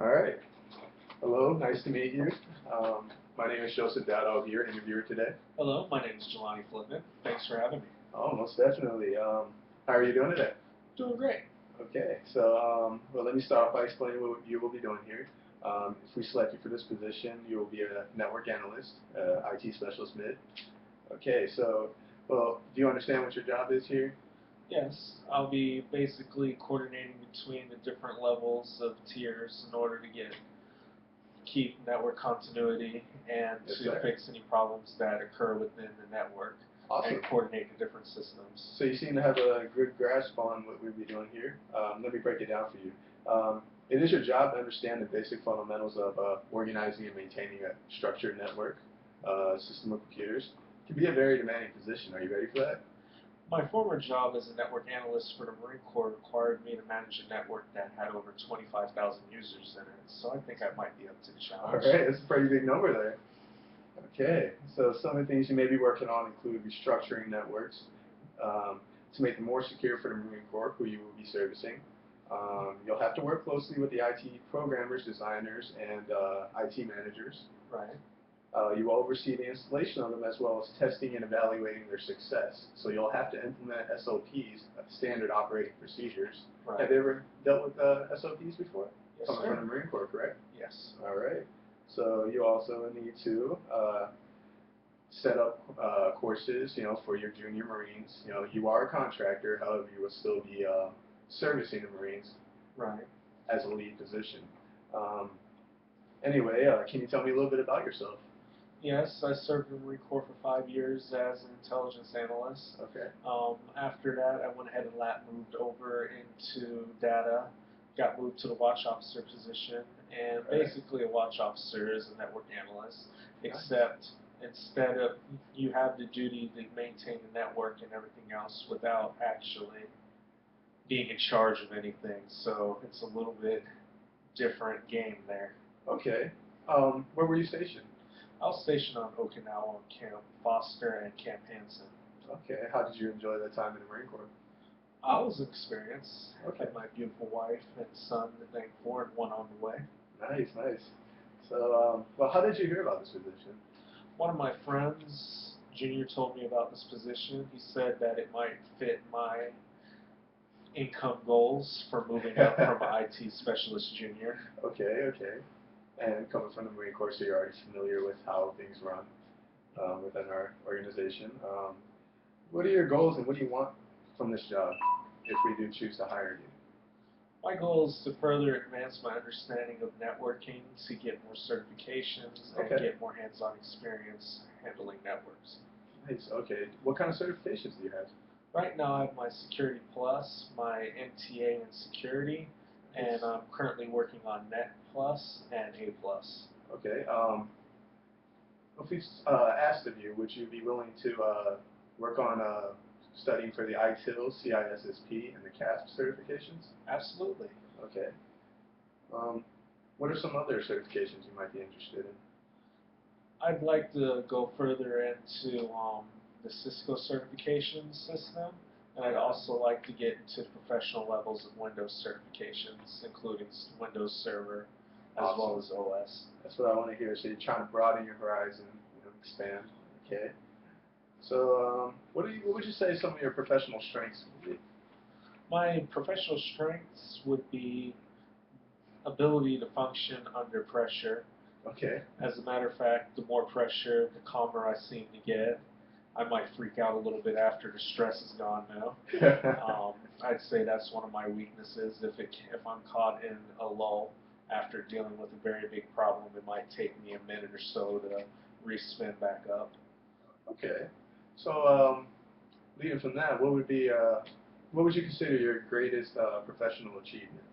All right. Hello, nice to meet you. My name is Dowd. I'll be your interviewer today. Hello, my name is Jelani Flippen. Thanks for having me. Oh, most definitely. How are you doing today? Doing great. Okay, so well, let me start off by explaining what you will be doing here. If we select you for this position, you will be a network analyst, IT specialist mid. Okay, so well, do you understand what your job is here? Yes, I'll be basically coordinating between the different levels of tiers in order to keep network continuity and Yes, to sir. fix any problems that occur within the network Awesome. and coordinate the different systems. So you seem to have a good grasp on what we'll be doing here. Let me break it down for you. It is your job to understand the basic fundamentals of organizing and maintaining a structured network system of computers. It can be a very demanding position. Are you ready for that? My former job as a network analyst for the Marine Corps required me to manage a network that had over 25,000 users in it, so I think I might be up to the challenge. All right, that's a pretty big number there. Okay, so some of the things you may be working on include restructuring networks to make them more secure for the Marine Corps, who you will be servicing. You'll have to work closely with the IT programmers, designers, and IT managers. Right. You will oversee the installation of them as well as testing and evaluating their success. So you'll have to implement SOPs, standard operating procedures. Right. Have you ever dealt with SOPs before? Yes, Coming sir. from the Marine Corps, correct? Yes. All right. So you also need to set up courses, for your junior Marines. You are a contractor, however, you will still be servicing the Marines. Right. As a lead position. Anyway, can you tell me a little bit about yourself? Yes, I served in the Marine Corps for 5 years as an intelligence analyst. Okay. After that, I went ahead and moved over into data, got moved to the watch officer position, and basically a watch officer is a network analyst, except instead of you have the duty to maintain the network and everything else without actually being in charge of anything. So it's a little bit different game there. Okay. Where were you stationed? I was stationed on Okinawa, Camp Foster, and Camp Hansen. Okay. How did you enjoy that time in the Marine Corps? I was an experience. Okay. I had my beautiful wife and son to thank for, and one on the way. Nice, nice. So, well, how did you hear about this position? One of my friends, Junior, told me about this position. He said that it might fit my income goals for moving up from IT specialist junior. Okay, okay. And coming from the Marine Corps, so you're already familiar with how things run within our organization. What are your goals and what do you want from this job if we do choose to hire you? My goal is to further advance my understanding of networking, to get more certifications, and get more hands-on experience handling networks. Nice, okay. What kind of certifications do you have? Right now I have my Security Plus, my MTA in Security, and I'm currently working on Net Plus and A Plus. Okay. If we asked of you, would you be willing to work on studying for the ITIL, CISSP, and the CASP certifications? Absolutely. Okay. What are some other certifications you might be interested in? I'd like to go further into the Cisco certification system, and I'd also like to get into professional levels of Windows certifications, including Windows Server, as well as OS. That's what I want to hear. So you're trying to broaden your horizon, expand. Okay. So what would you say some of your professional strengths would be? My professional strengths would be ability to function under pressure. Okay. As a matter of fact, the more pressure, the calmer I seem to get. I might freak out a little bit after the stress is gone now. I'd say that's one of my weaknesses. If I'm caught in a lull after dealing with a very big problem, it might take me a minute or so to re-spin back up. Okay. So leading from that, what would you consider your greatest professional achievement?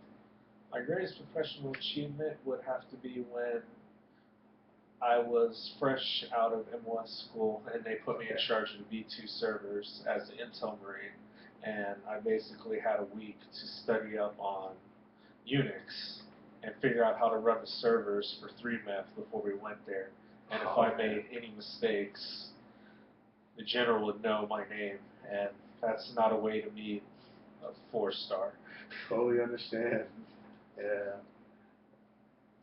My greatest professional achievement would have to be when I was fresh out of MOS school, and they put me in charge of the V2 servers as an Intel Marine, and I basically had a week to study up on Unix and figure out how to run the servers for 3MEF before we went there. And if I made any mistakes, the general would know my name, and that's not a way to meet a 4-star. Totally understand. Yeah.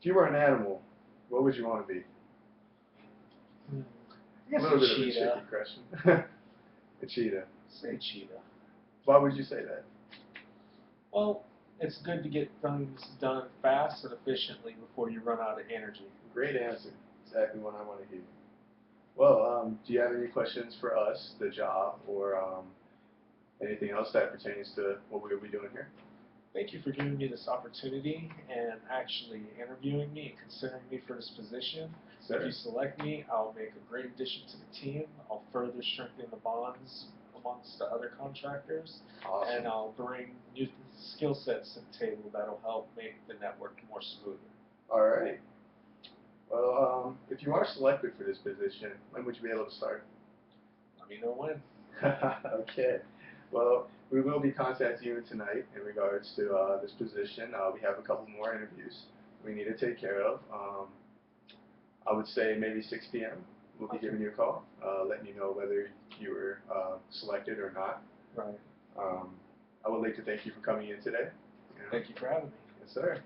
If you were an animal, what would you want to be? I guess A little a bit of a cheetah. tricky question. A cheetah. Say cheetah. Why would you say that? Well, it's good to get things done fast and efficiently before you run out of energy. Great answer. Exactly what I want to hear. Well, do you have any questions for us, the job, or anything else that pertains to what we'll be doing here? Thank you for giving me this opportunity and actually interviewing me and considering me for this position. Sir. If you select me, I'll make a great addition to the team. I'll further strengthen the bonds amongst the other contractors. Awesome. And I'll bring new skill sets to the table that'll help make the network more smoother. All right. Well, if you are selected for this position, when would you be able to start? Let me know when. Okay. Well, we will be contacting you tonight in regards to this position. We have a couple more interviews we need to take care of. I would say maybe 6 p.m. We'll be giving you a call, letting you know whether you were selected or not. Right. I would like to thank you for coming in today. Thank you for having me. Yes, sir.